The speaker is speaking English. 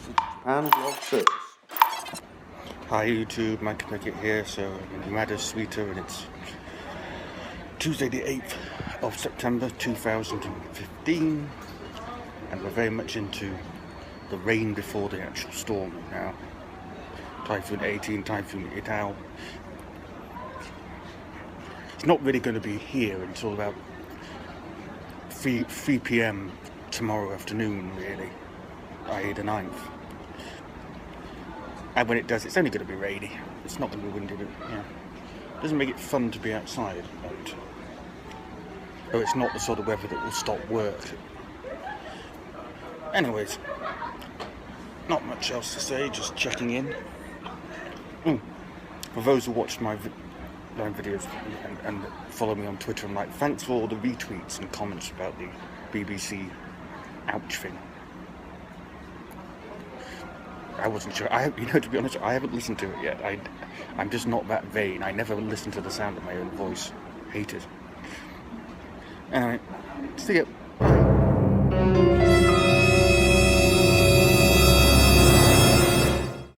Japan vlog service. Hi YouTube, Mike Pickett here. So in Mad Sweeter, and it's Tuesday the 8th of September 2015, and we're very much into the rain before the actual storm now. Typhoon 18, Typhoon Ital. It's not really going to be here until about 3 p.m. tomorrow afternoon, really, i.e. the 9th. And when it does, it's only going to be rainy. It's not going to be windy. Yeah, it doesn't make it fun to be outside. Though it's not the sort of weather that will stop work. Anyways, not much else to say. Just checking in. For those who watch my videos and follow me on Twitter, I'm like, thanks for all the retweets and comments about the BBC ouch thing. I wasn't sure. To be honest, I haven't listened to it yet. I'm just not that vain. I never listen to the sound of my own voice. Hate it. Anyway, see ya.